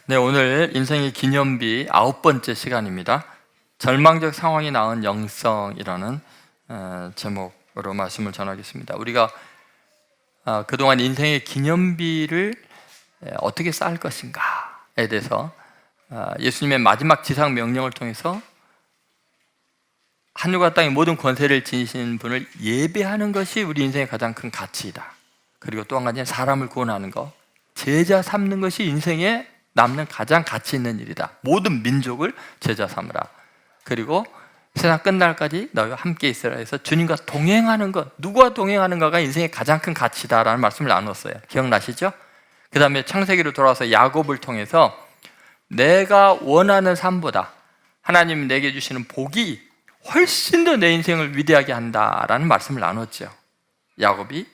네, 오늘 인생의 기념비 9번째 시간입니다. 절망적 상황이 낳은 영성이라는 제목으로 말씀을 전하겠습니다. 우리가 그동안 인생의 기념비를 어떻게 쌓을 것인가에 대해서 예수님의 마지막 지상 명령을 통해서 하늘과 땅의 모든 권세를 지니신 분을 예배하는 것이 우리 인생의 가장 큰 가치이다. 그리고 또 한 가지는 사람을 구원하는 것, 제자 삼는 것이 인생에 남는 가장 가치 있는 일이다. 모든 민족을 제자 삼으라. 그리고 세상 끝날까지 너희와 함께 있으라 해서 주님과 동행하는 것, 누구와 동행하는가가 인생의 가장 큰 가치다라는 말씀을 나눴어요. 기억나시죠? 그 다음에 창세기로 돌아와서 야곱을 통해서 내가 원하는 삶보다 하나님이 내게 주시는 복이 훨씬 더 내 인생을 위대하게 한다라는 말씀을 나눴죠. 야곱이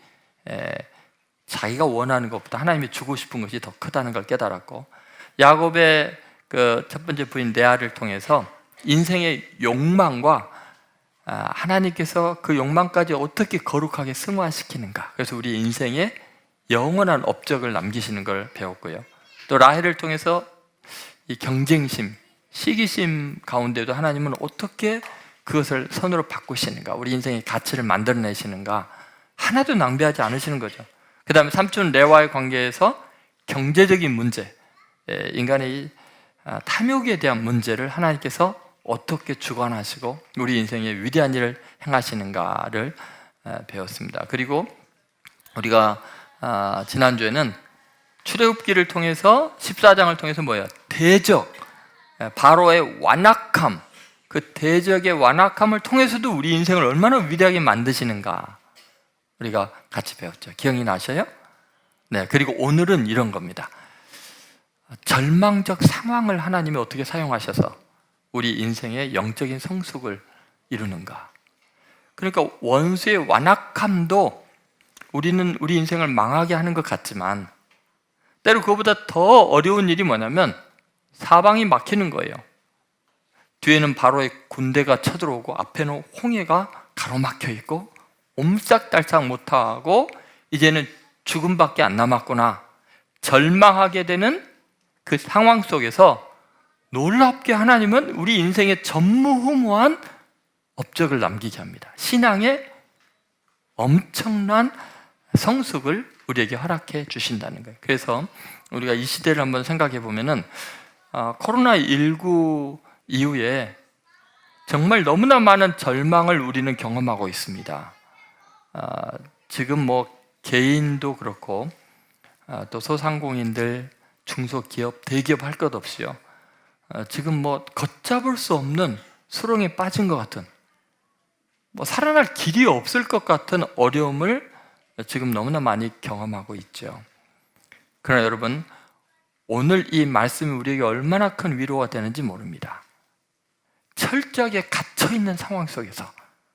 자기가 원하는 것보다 하나님이 주고 싶은 것이 더 크다는 걸 깨달았고, 야곱의 그 첫 번째 부인 레아를 통해서 인생의 욕망과 하나님께서 그 욕망까지 어떻게 거룩하게 승화시키는가, 그래서 우리 인생에 영원한 업적을 남기시는 걸 배웠고요. 또 라헬을 통해서 이 경쟁심, 시기심 가운데도 하나님은 어떻게 그것을 선으로 바꾸시는가, 우리 인생의 가치를 만들어내시는가, 하나도 낭비하지 않으시는 거죠. 그 다음에 삼촌 레와의 관계에서 경제적인 문제, 인간의 탐욕에 대한 문제를 하나님께서 어떻게 주관하시고 우리 인생에 위대한 일을 행하시는가를 배웠습니다. 그리고 우리가 지난주에는 출애굽기를 통해서 14장을 통해서 뭐예요? 대적, 바로의 완악함, 그 대적의 완악함을 통해서도 우리 인생을 얼마나 위대하게 만드시는가 우리가 같이 배웠죠. 기억이 나셔요? 네. 그리고 오늘은 이런 겁니다. 절망적 상황을 하나님이 어떻게 사용하셔서 우리 인생의 영적인 성숙을 이루는가. 그러니까 원수의 완악함도 우리는 우리 인생을 망하게 하는 것 같지만 때로 그거보다 더 어려운 일이 뭐냐면 사방이 막히는 거예요. 뒤에는 바로의 군대가 쳐들어오고 앞에는 홍해가 가로막혀 있고 옴싹달싹 못하고 이제는 죽음밖에 안 남았구나, 절망하게 되는 그 상황 속에서 놀랍게 하나님은 우리 인생에 전무후무한 업적을 남기게 합니다. 신앙의 엄청난 성숙을 우리에게 허락해 주신다는 거예요. 그래서 우리가 이 시대를 한번 생각해 보면은 코로나19 이후에 정말 너무나 많은 절망을 우리는 경험하고 있습니다. 지금 뭐 개인도 그렇고 또 소상공인들, 중소기업, 대기업 할 것 없이요, 지금 뭐 걷잡을 수 없는 수렁에 빠진 것 같은, 뭐 살아날 길이 없을 것 같은 어려움을 지금 너무나 많이 경험하고 있죠. 그러나 여러분, 오늘 이 말씀이 우리에게 얼마나 큰 위로가 되는지 모릅니다. 철저하게 갇혀있는 상황 속에서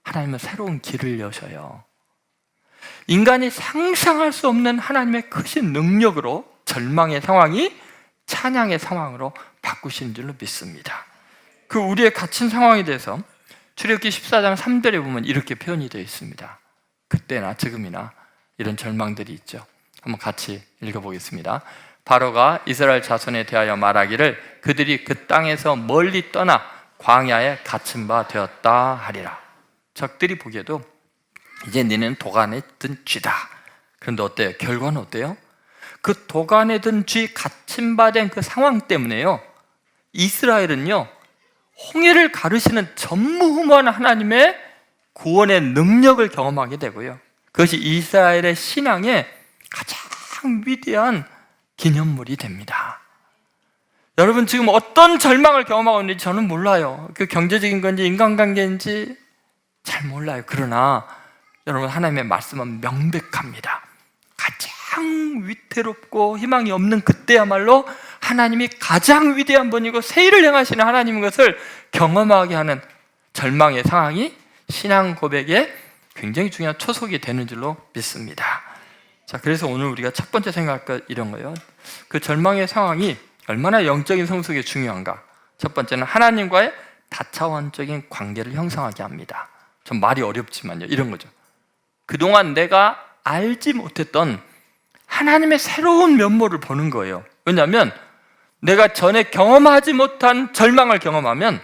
하나님은 새로운 길을 여셔요. 인간이 상상할 수 없는 하나님의 크신 능력으로 절망의 상황이 찬양의 상황으로 바꾸신 줄로 믿습니다. 그 우리의 갇힌 상황에 대해서 출애굽기 14장 3절에 보면 이렇게 표현이 되어 있습니다. 그때나 지금이나 이런 절망들이 있죠. 한번 같이 읽어보겠습니다. 바로가 이스라엘 자손에 대하여 말하기를 그들이 그 땅에서 멀리 떠나 광야에 갇힌 바 되었다 하리라. 적들이 보기에도 이제 너는 도간에 든 쥐다. 그런데 어때요? 결과는 어때요? 그 도간에 든 쥐, 갇힌 바 된 그 상황 때문에요, 이스라엘은요 홍해를 가르시는 전무후무한 하나님의 구원의 능력을 경험하게 되고요, 그것이 이스라엘의 신앙의 가장 위대한 기념물이 됩니다. 여러분, 지금 어떤 절망을 경험하고 있는지 저는 몰라요. 그 경제적인 건지 인간관계인지 잘 몰라요. 그러나 여러분, 하나님의 말씀은 명백합니다. 가장 위태롭고 희망이 없는 그때야말로 하나님이 가장 위대한 분이고 새 일을 행하시는 하나님인 것을 경험하게 하는 절망의 상황이 신앙 고백의 굉장히 중요한 초석이 되는 줄로 믿습니다. 자, 그래서 오늘 우리가 첫 번째 생각할 것 이런 거예요. 그 절망의 상황이 얼마나 영적인 성숙에 중요한가. 첫 번째는 하나님과의 다차원적인 관계를 형성하게 합니다. 좀 말이 어렵지만요, 이런 거죠. 그동안 내가 알지 못했던 하나님의 새로운 면모를 보는 거예요. 왜냐하면 내가 전에 경험하지 못한 절망을 경험하면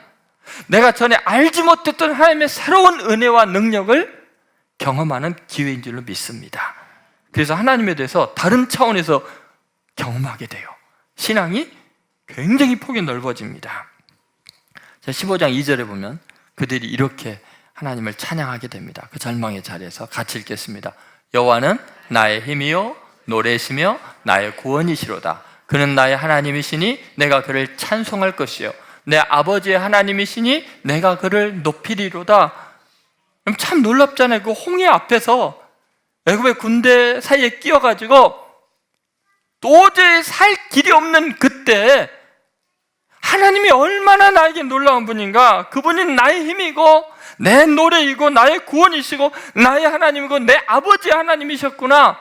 내가 전에 알지 못했던 하나님의 새로운 은혜와 능력을 경험하는 기회인 줄로 믿습니다. 그래서 하나님에 대해서 다른 차원에서 경험하게 돼요. 신앙이 굉장히 폭이 넓어집니다. 15장 2절에 보면 그들이 이렇게 하나님을 찬양하게 됩니다. 그 절망의 자리에서 같이 읽겠습니다. 여호와는 나의 힘이요 노래시며 나의 구원이시로다. 그는 나의 하나님이시니 내가 그를 찬송할 것이요 내 아버지의 하나님이시니 내가 그를 높이리로다. 참 놀랍잖아요. 그 홍해 앞에서 애굽의 군대 사이에 끼어가지고 도저히 살 길이 없는 그때 하나님이 얼마나 나에게 놀라운 분인가. 그분이 나의 힘이고 내 노래이고 나의 구원이시고 나의 하나님이고 내 아버지의 하나님이셨구나.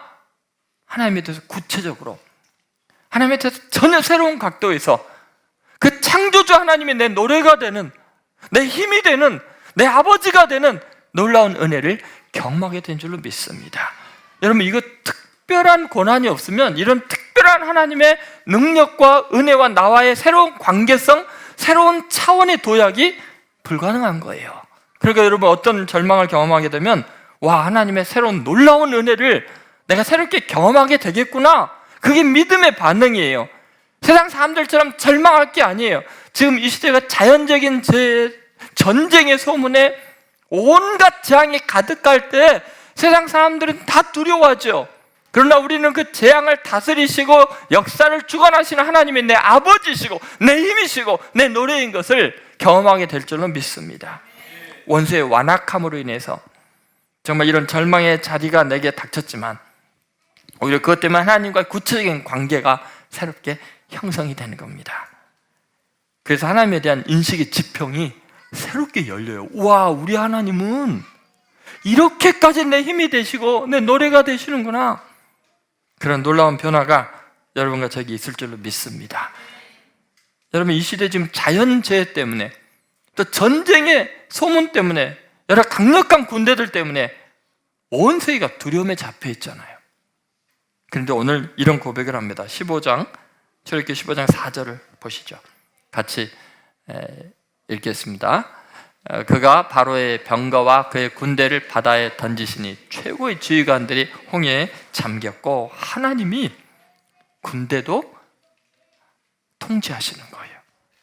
하나님에 대해서 구체적으로, 하나님에 대해서 전혀 새로운 각도에서 그 창조주 하나님이 내 노래가 되는, 내 힘이 되는, 내 아버지가 되는 놀라운 은혜를 경험하게 된 줄로 믿습니다. 여러분, 이거 특별한 고난이 없으면 이런 특별한 하나님의 능력과 은혜와 나와의 새로운 관계성, 새로운 차원의 도약이 불가능한 거예요. 그러니까 여러분, 어떤 절망을 경험하게 되면 와, 하나님의 새로운 놀라운 은혜를 내가 새롭게 경험하게 되겠구나. 그게 믿음의 반응이에요. 세상 사람들처럼 절망할 게 아니에요. 지금 이 시대가 자연적인 전쟁의 소문에 온갖 재앙이 가득할 때 세상 사람들은 다 두려워하죠. 그러나 우리는 그 재앙을 다스리시고 역사를 주관하시는 하나님이 내 아버지시고 내 힘이시고 내 노래인 것을 경험하게 될 줄로 믿습니다. 원수의 완악함으로 인해서 정말 이런 절망의 자리가 내게 닥쳤지만 오히려 그것 때문에 하나님과 구체적인 관계가 새롭게 형성이 되는 겁니다. 그래서 하나님에 대한 인식의 지평이 새롭게 열려요. 와, 우리 하나님은 이렇게까지 내 힘이 되시고 내 노래가 되시는구나. 그런 놀라운 변화가 여러분과 저에게 있을 줄로 믿습니다. 여러분, 이 시대 지금 자연재해 때문에 또 전쟁의 소문 때문에 여러 강력한 군대들 때문에 온 세계가 두려움에 잡혀 있잖아요. 그런데 오늘 이런 고백을 합니다. 15장, 출애굽기 15장 4절을 보시죠. 같이 읽겠습니다. 그가 바로의 병거와 그의 군대를 바다에 던지시니 최고의 지휘관들이 홍해에 잠겼고 하나님이 군대도 통치하시는 거예요.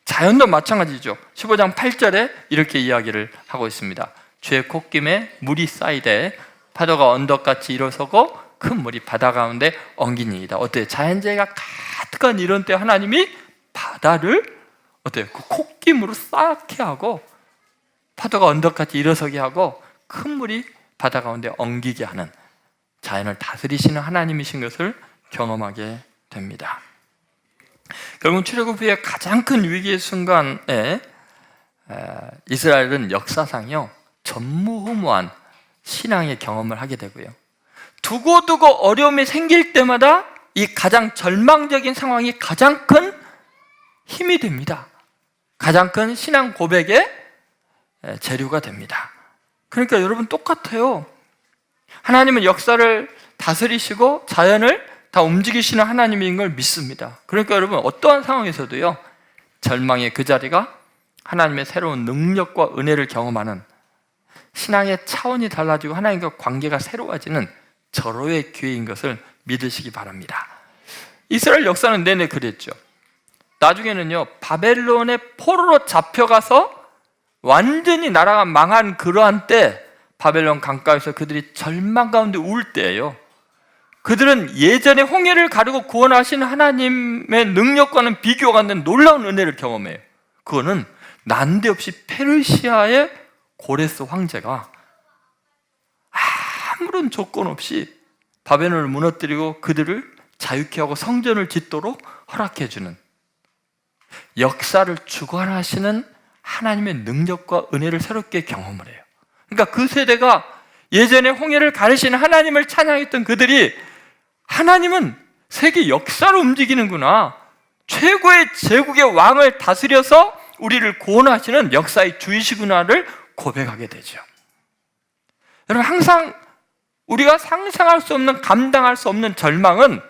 자연도 마찬가지죠. 15장 8절에 이렇게 이야기를 하고 있습니다. 주의 콧김에 물이 쌓이되 파도가 언덕같이 일어서고 큰 물이 바다 가운데 엉기니이다. 어때요? 자연재해가 가득한 이런 때 하나님이 바다를 어때요? 그 콧김으로 쌓게 하고 파도가 언덕같이 일어서게 하고 큰 물이 바다 가운데 엉기게 하는 자연을 다스리시는 하나님이신 것을 경험하게 됩니다. 결국 출애굽 후에 가장 큰 위기의 순간에 이스라엘은 역사상요 전무후무한 신앙의 경험을 하게 되고요, 두고두고 어려움이 생길 때마다 이 가장 절망적인 상황이 가장 큰 힘이 됩니다. 가장 큰 신앙 고백의 재료가 됩니다. 그러니까 여러분, 똑같아요. 하나님은 역사를 다스리시고 자연을 다 움직이시는 하나님인 걸 믿습니다. 그러니까 여러분, 어떠한 상황에서도요 절망의 그 자리가 하나님의 새로운 능력과 은혜를 경험하는, 신앙의 차원이 달라지고 하나님과 관계가 새로워지는 절호의 기회인 것을 믿으시기 바랍니다. 이스라엘 역사는 내내 그랬죠. 나중에는요 바벨론의 포로로 잡혀가서 완전히 나라가 망한 그러한 때, 바벨론 강가에서 그들이 절망 가운데 울 때예요. 그들은 예전에 홍해를 가르고 구원하신 하나님의 능력과는 비교가 안 되는 놀라운 은혜를 경험해요. 그거는 난데없이 페르시아의 고레스 황제가 아무런 조건 없이 바벨론을 무너뜨리고 그들을 자유케 하고 성전을 짓도록 허락해주는, 역사를 주관하시는 하나님의 능력과 은혜를 새롭게 경험을 해요. 그러니까 그 세대가 예전에 홍해를 가르시는 하나님을 찬양했던 그들이, 하나님은 세계 역사를 움직이는구나, 최고의 제국의 왕을 다스려서 우리를 구원하시는 역사의 주이시구나를 고백하게 되죠. 여러분, 항상 우리가 상상할 수 없는, 감당할 수 없는 절망은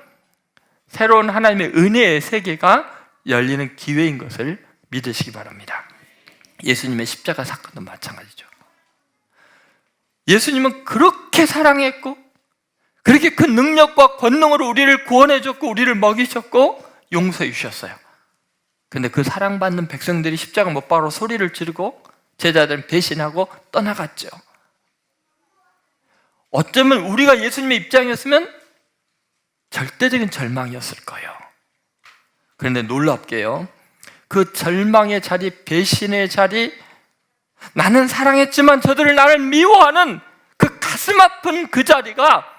새로운 하나님의 은혜의 세계가 열리는 기회인 것을 믿으시기 바랍니다. 예수님의 십자가 사건도 마찬가지죠. 예수님은 그렇게 사랑했고 그렇게 그 능력과 권능으로 우리를 구원해 줬고 우리를 먹이셨고 용서해 주셨어요. 근데 그 사랑받는 백성들이 십자가 못 박으러 소리를 지르고 제자들은 배신하고 떠나갔죠. 어쩌면 우리가 예수님의 입장이었으면 절대적인 절망이었을 거예요. 그런데 놀랍게요, 그 절망의 자리, 배신의 자리, 나는 사랑했지만 저들을 나를 미워하는 그 가슴 아픈 그 자리가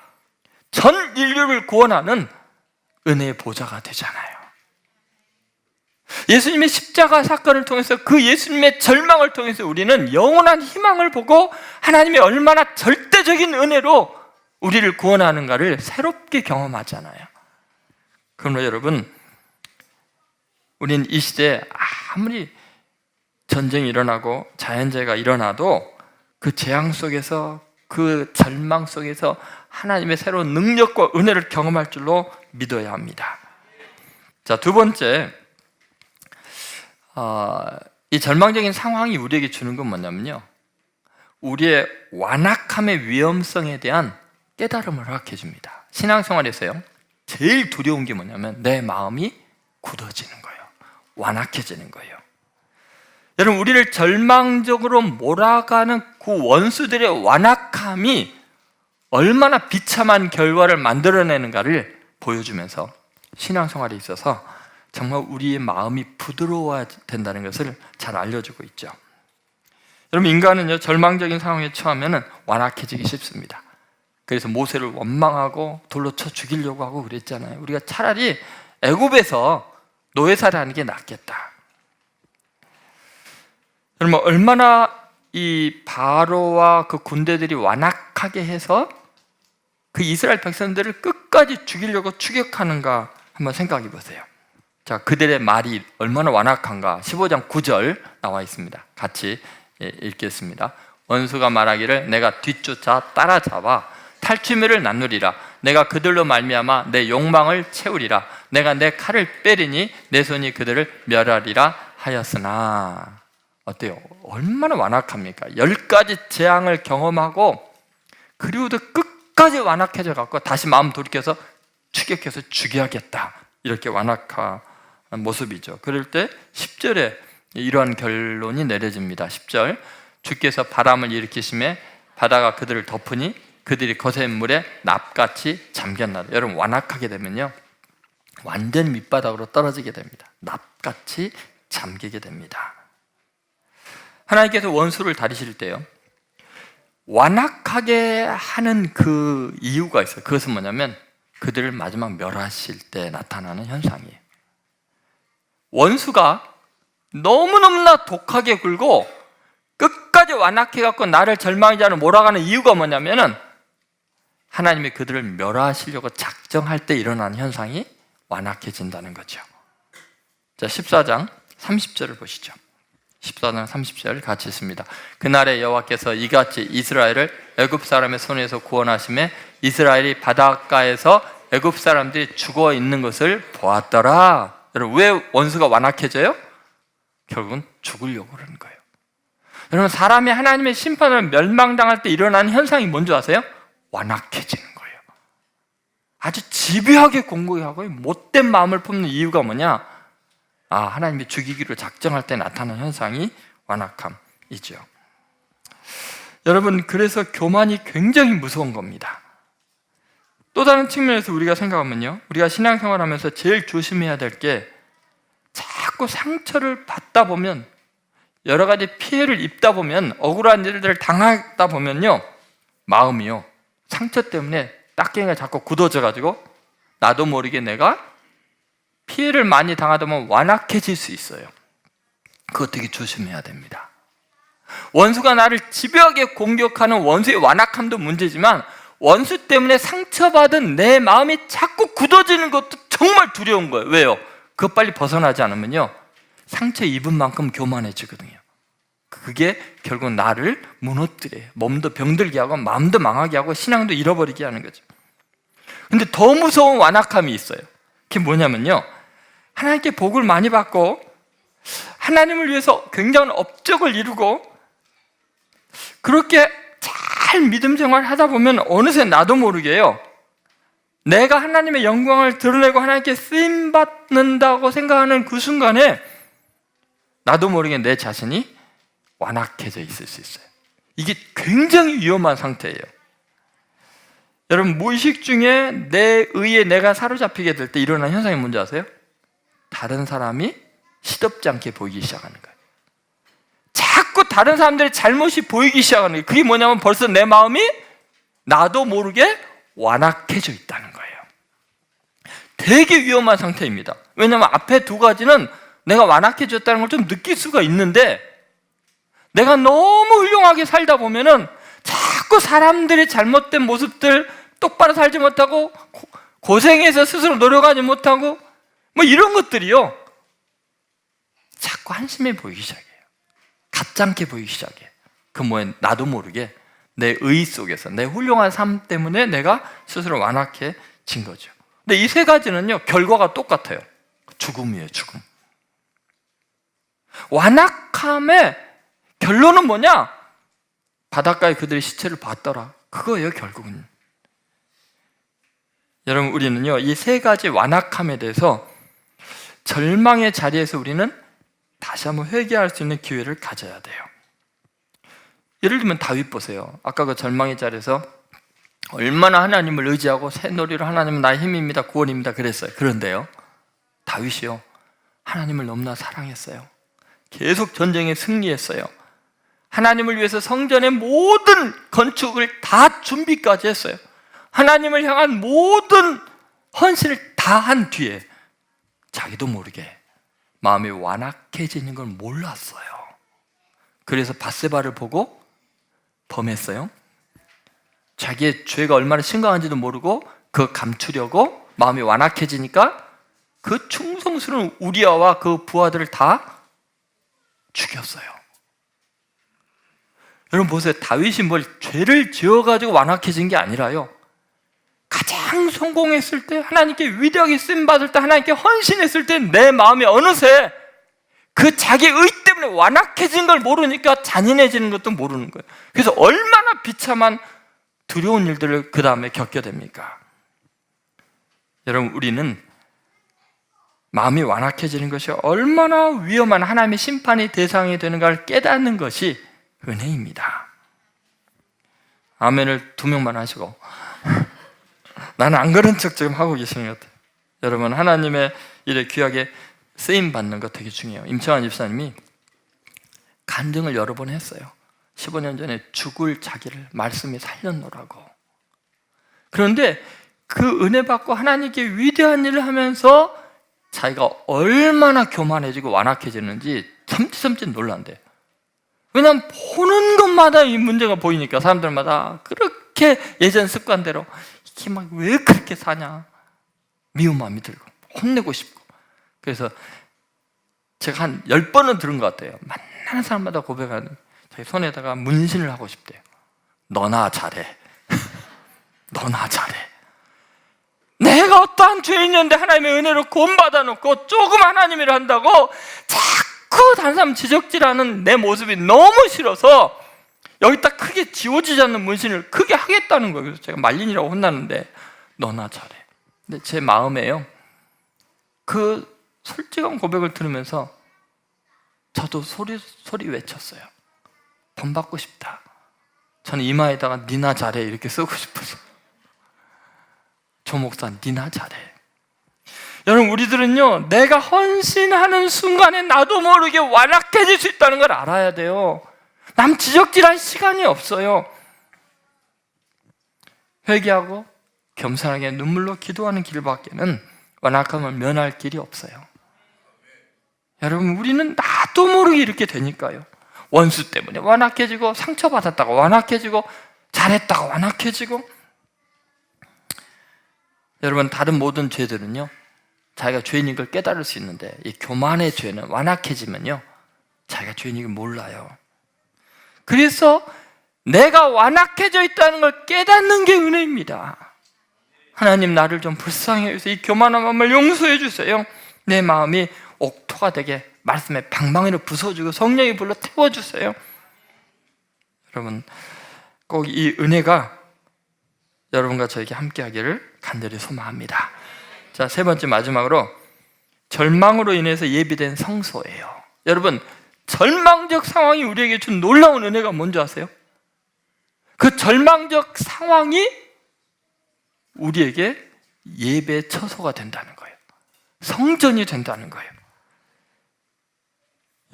전 인류를 구원하는 은혜의 보좌가 되잖아요. 예수님의 십자가 사건을 통해서 그 예수님의 절망을 통해서 우리는 영원한 희망을 보고 하나님의 얼마나 절대적인 은혜로 우리를 구원하는가를 새롭게 경험하잖아요. 그러므로 여러분, 우린 이 시대에 아무리 전쟁이 일어나고 자연재해가 일어나도 그 재앙 속에서, 그 절망 속에서 하나님의 새로운 능력과 은혜를 경험할 줄로 믿어야 합니다. 자, 두 번째, 이 절망적인 상황이 우리에게 주는 건 뭐냐면요, 우리의 완악함의 위험성에 대한 깨달음을 허락해 줍니다. 신앙생활에서요, 제일 두려운 게 뭐냐면 내 마음이 굳어지는 거예요. 완악해지는 거예요. 여러분, 우리를 절망적으로 몰아가는 그 원수들의 완악함이 얼마나 비참한 결과를 만들어내는가를 보여주면서 신앙생활에 있어서 정말 우리의 마음이 부드러워야 된다는 것을 잘 알려주고 있죠. 여러분, 인간은요, 절망적인 상황에 처하면 완악해지기 쉽습니다. 그래서 모세를 원망하고 돌로 쳐 죽이려고 하고 그랬잖아요. 우리가 차라리 애굽에서 노예살이하는 게 낫겠다. 여러분, 얼마나 이 바로와 그 군대들이 완악하게 해서 그 이스라엘 백성들을 끝까지 죽이려고 추격하는가 한번 생각해 보세요. 자, 그들의 말이 얼마나 완악한가. 15장 9절 나와 있습니다. 같이 읽겠습니다. 원수가 말하기를 내가 뒤쫓아 따라잡아 탈취물을 나누리라. 내가 그들로 말미암아 내 욕망을 채우리라. 내가 내 칼을 빼리니 내 손이 그들을 멸하리라 하였으나. 어때요? 얼마나 완악합니까? 10가지 재앙을 경험하고 그리고도 끝까지 완악해져 갖고 다시 마음 돌이켜서 추격해서 죽여야겠다, 이렇게 완악한 모습이죠. 그럴 때 10절에 이러한 결론이 내려집니다. 10절, 주께서 바람을 일으키심에 바다가 그들을 덮으니 그들이 거센 물에 납같이 잠겼나다. 여러분, 완악하게 되면요, 완전 밑바닥으로 떨어지게 됩니다. 납같이 잠기게 됩니다. 하나님께서 원수를 다루실 때요, 완악하게 하는 그 이유가 있어요. 그것은 뭐냐면 그들을 마지막 멸하실 때 나타나는 현상이에요. 원수가 너무너무나 독하게 굴고 끝까지 완악해갖고 나를 절망하지 않으러 몰아가는 이유가 뭐냐면은 하나님이 그들을 멸하시려고 작정할 때 일어나는 현상이 완악해진다는 거죠. 자, 14장 30절을 보시죠. 14장 30절 같이 읽습니다. 그날에 여호와께서 이같이 이스라엘을 애굽 사람의 손에서 구원하심에 이스라엘이 바닷가에서 애굽 사람들이 죽어 있는 것을 보았더라. 여러분, 왜 원수가 완악해져요? 결국은 죽으려고 그러는 거예요. 여러분, 사람이 하나님의 심판을 멸망당할 때 일어나는 현상이 뭔지 아세요? 완악해지는 거예요. 아주 집요하게 공격하고 못된 마음을 품는 이유가 뭐냐? 하나님이 죽이기로 작정할 때 나타나는 현상이 완악함이죠. 여러분, 그래서 교만이 굉장히 무서운 겁니다. 또 다른 측면에서 우리가 생각하면요, 우리가 신앙생활하면서 제일 조심해야 될 게, 자꾸 상처를 받다 보면, 여러 가지 피해를 입다 보면, 억울한 일들을 당하다 보면요, 마음이요, 상처 때문에 딱갱이가 자꾸 굳어져 가지고 나도 모르게 내가 피해를 많이 당하다 보면 완악해질 수 있어요. 그거 되게 조심해야 됩니다. 원수가 나를 집요하게 공격하는 원수의 완악함도 문제지만 원수 때문에 상처받은 내 마음이 자꾸 굳어지는 것도 정말 두려운 거예요. 왜요? 그거 빨리 벗어나지 않으면요, 상처 입은 만큼 교만해지거든요. 그게 결국 나를 무너뜨려요. 몸도 병들게 하고 마음도 망하게 하고 신앙도 잃어버리게 하는 거죠. 근데 더 무서운 완악함이 있어요. 그게 뭐냐면요, 하나님께 복을 많이 받고 하나님을 위해서 굉장한 업적을 이루고 그렇게 잘 믿음 생활을 하다 보면 어느새 나도 모르게요, 내가 하나님의 영광을 드러내고 하나님께 쓰임받는다고 생각하는 그 순간에 나도 모르게 내 자신이 완악해져 있을 수 있어요. 이게 굉장히 위험한 상태예요. 여러분, 무의식 중에 내 의에 내가 사로잡히게 될 때 일어나는 현상이 뭔지 아세요? 다른 사람이 시덥지 않게 보이기 시작하는 거예요. 자꾸 다른 사람들의 잘못이 보이기 시작하는 거예요. 그게 뭐냐면 벌써 내 마음이 나도 모르게 완악해져 있다는 거예요. 되게 위험한 상태입니다. 왜냐하면 앞에 두 가지는 내가 완악해졌다는 걸 좀 느낄 수가 있는데, 내가 너무 훌륭하게 살다 보면은 자꾸 사람들의 잘못된 모습들, 똑바로 살지 못하고 고생해서 스스로 노력하지 못하고 뭐 이런 것들이요, 자꾸 한심해 보이기 시작해요. 가짜게 보이기 시작해요. 그 뭐예요? 나도 모르게 내 의 속에서 내 훌륭한 삶 때문에 내가 스스로 완악해진 거죠. 근데 이 세 가지는요, 결과가 똑같아요. 죽음이에요, 죽음. 완악함의 결론은 뭐냐? 바닷가에 그들의 시체를 봤더라. 그거예요, 결국은. 여러분, 우리는요, 이 세 가지 완악함에 대해서 절망의 자리에서 우리는 다시 한번 회개할 수 있는 기회를 가져야 돼요. 예를 들면 다윗 보세요. 아까 그 절망의 자리에서 얼마나 하나님을 의지하고 새노리로 하나님은 나의 힘입니다, 구원입니다 그랬어요. 그런데요, 다윗이요, 하나님을 너무나 사랑했어요. 계속 전쟁에 승리했어요. 하나님을 위해서 성전의 모든 건축을 다 준비까지 했어요. 하나님을 향한 모든 헌신을 다 한 뒤에 자기도 모르게 마음이 완악해지는 걸 몰랐어요. 그래서 밧세바를 보고 범했어요. 자기의 죄가 얼마나 심각한지도 모르고 그거 감추려고 마음이 완악해지니까 그 충성스러운 우리아와 그 부하들을 다 죽였어요. 여러분 보세요. 다윗이 뭘 죄를 지어가지고 완악해진 게 아니라요, 가장 성공했을 때, 하나님께 위대하게 쓰임받을 때, 하나님께 헌신했을 때 내 마음이 어느새 그 자기 의 때문에 완악해진 걸 모르니까 잔인해지는 것도 모르는 거예요. 그래서 얼마나 비참한 두려운 일들을 그 다음에 겪게 됩니까? 여러분, 우리는 마음이 완악해지는 것이 얼마나 위험한 하나님의 심판의 대상이 되는가를 깨닫는 것이 은혜입니다. 아멘을 2명만 하시고 나는 안 그런 척 지금 하고 계시는 것 같아요. 여러분, 하나님의 일에 귀하게 쓰임받는 것 되게 중요해요. 임채환 집사님이 간증을 여러 번 했어요. 15년 전에 죽을 자기를 말씀이 살렸노라고. 그런데 그 은혜 받고 하나님께 위대한 일을 하면서 자기가 얼마나 교만해지고 완악해지는지 참치참치 놀란대. 왜냐하면 보는 것마다 이 문제가 보이니까 사람들마다 그렇게 예전 습관대로 이게 막 왜 그렇게 사냐, 미운 마음이 들고 혼내고 싶고. 그래서 제가 한 10번은 들은 것 같아요. 만나는 사람마다 고백하는, 자기 손에다가 문신을 하고 싶대요. 너나 잘해. 너나 잘해. 내가 어떠한 죄인이었는데 하나님의 은혜로 구원받아 놓고 조금 하나님이라 한다고 자꾸 다른 사람 지적질하는 내 모습이 너무 싫어서 여기다 크게 지워지지 않는 문신을 크게 하겠다는 거예요. 그래서 제가 말린이라고 혼나는데 너나 잘해. 근데 제 마음에요, 그 솔직한 고백을 들으면서 저도 소리 외쳤어요. 돈 받고 싶다. 저는 이마에다가 니나 잘해 이렇게 쓰고 싶어서. 조 목사 니나 잘해. 여러분, 우리들은요, 내가 헌신하는 순간에 나도 모르게 완악해질 수 있다는 걸 알아야 돼요. 남 지적질할 시간이 없어요. 회개하고 겸손하게 눈물로 기도하는 길밖에는 완악함을 면할 길이 없어요. 여러분, 우리는 나도 모르게 이렇게 되니까요. 원수 때문에 완악해지고, 상처받았다가 완악해지고, 잘했다가 완악해지고. 여러분, 다른 모든 죄들은요, 자기가 죄인인 걸 깨달을 수 있는데 이 교만의 죄는 완악해지면요, 자기가 죄인인 걸 몰라요. 그래서 내가 완악해져 있다는 걸 깨닫는 게 은혜입니다. 하나님, 나를 좀 불쌍히 해주세요. 이 교만한 마음을 용서해 주세요. 내 마음이 옥토가 되게 말씀의 방망이로 부숴주고 성령의 불로 태워주세요. 여러분, 꼭 이 은혜가 여러분과 저에게 함께하기를 간절히 소망합니다. 자, 세 번째 마지막으로 절망으로 인해서 예비된 성소예요. 여러분, 절망적 상황이 우리에게 준 놀라운 은혜가 뭔지 아세요? 그 절망적 상황이 우리에게 예배 처소가 된다는 거예요. 성전이 된다는 거예요.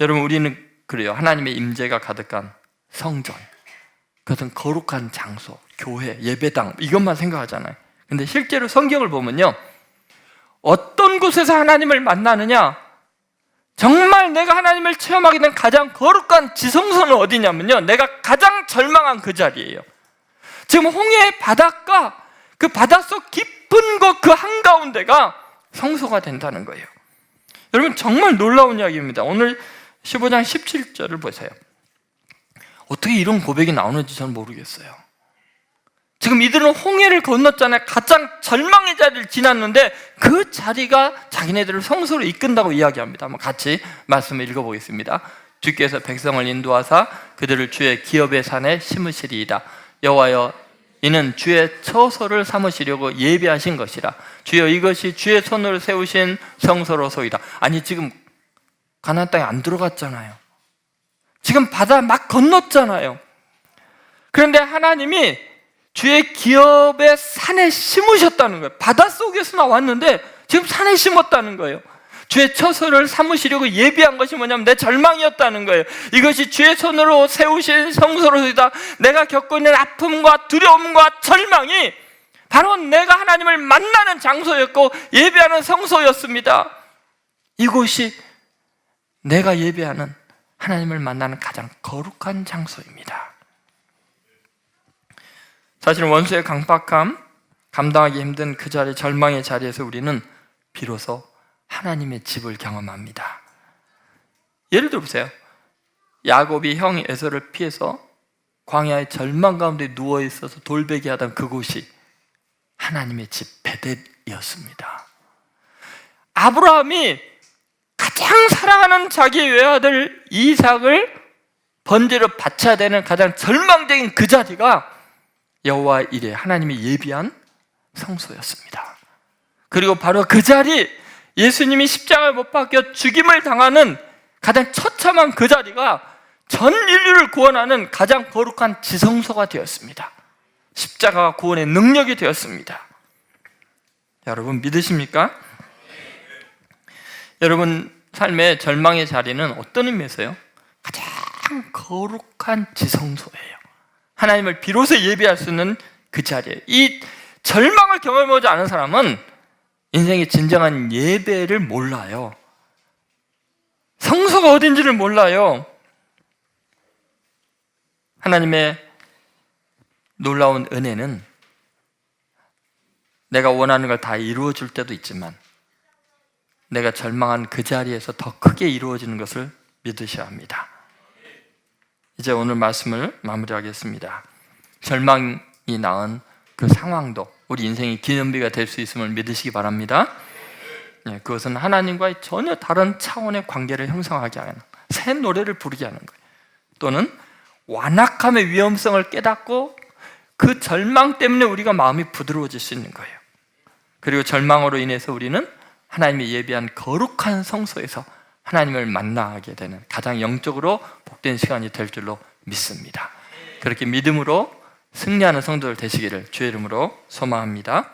여러분, 우리는 그래요. 하나님의 임재가 가득한 성전, 그것은 거룩한 장소, 교회, 예배당, 이것만 생각하잖아요. 근데 실제로 성경을 보면요, 어떤 곳에서 하나님을 만나느냐, 정말 내가 하나님을 체험하게 된 가장 거룩한 지성소는 어디냐면요, 내가 가장 절망한 그 자리예요. 지금 홍해의 바닷가, 그 바닷속 깊은 곳 그 한가운데가 성소가 된다는 거예요. 여러분, 정말 놀라운 이야기입니다. 오늘 15장 17절을 보세요. 어떻게 이런 고백이 나오는지 저는 모르겠어요. 지금 이들은 홍해를 건넜잖아요. 가장 절망의 자리를 지났는데 그 자리가 자기네들을 성소로 이끈다고 이야기합니다. 한번 같이 말씀을 읽어보겠습니다. 주께서 백성을 인도하사 그들을 주의 기업의 산에 심으시리이다. 여호와여, 이는 주의 처소를 삼으시려고 예비하신 것이라. 주여, 이것이 주의 손으로 세우신 성소로소이다. 아니, 지금 가나안 땅에 안 들어갔잖아요. 지금 바다 막 건넜잖아요. 그런데 하나님이 주의 기업의 산에 심으셨다는 거예요. 바닷속에서 나왔는데 지금 산에 심었다는 거예요. 주의 처소를 삼으시려고 예비한 것이 뭐냐면 내 절망이었다는 거예요. 이것이 주의 손으로 세우신 성소로소이다. 내가 겪고 있는 아픔과 두려움과 절망이 바로 내가 하나님을 만나는 장소였고 예배하는 성소였습니다. 이곳이 내가 예배하는 하나님을 만나는 가장 거룩한 장소입니다. 사실 원수의 강팍함, 감당하기 힘든 그 자리, 절망의 자리에서 우리는 비로소 하나님의 집을 경험합니다. 예를 들어 보세요. 야곱이 형 에서를 피해서 광야의 절망 가운데 누워있어서 돌베개 하던 그곳이 하나님의 집 베델이었습니다. 아브라함이 가장 사랑하는 자기 외아들 이삭을 번제로 바쳐야 되는 가장 절망적인 그 자리가 여호와 이레, 하나님이 예비한 성소였습니다. 그리고 바로 그 자리, 예수님이 십자가에 못 박혀 죽임을 당하는 가장 처참한 그 자리가 전 인류를 구원하는 가장 거룩한 지성소가 되었습니다. 십자가가 구원의 능력이 되었습니다. 여러분, 믿으십니까? 여러분 삶의 절망의 자리는 어떤 의미에서요? 가장 거룩한 지성소예요. 하나님을 비로소 예배할 수 있는 그 자리예요. 이 절망을 경험해보지 않은 사람은 인생의 진정한 예배를 몰라요. 성소가 어딘지를 몰라요. 하나님의 놀라운 은혜는 내가 원하는 걸 다 이루어 줄 때도 있지만 내가 절망한 그 자리에서 더 크게 이루어지는 것을 믿으셔야 합니다. 이제 오늘 말씀을 마무리하겠습니다. 절망이 낳은 그 상황도 우리 인생의 기념비가 될 수 있음을 믿으시기 바랍니다. 그것은 하나님과의 전혀 다른 차원의 관계를 형성하게 하는, 새 노래를 부르게 하는 거예요. 또는 완악함의 위험성을 깨닫고 그 절망 때문에 우리가 마음이 부드러워질 수 있는 거예요. 그리고 절망으로 인해서 우리는 하나님이 예비한 거룩한 성소에서 하나님을 만나게 되는 가장 영적으로 복된 시간이 될 줄로 믿습니다. 그렇게 믿음으로 승리하는 성도들 되시기를 주의 이름으로 소망합니다.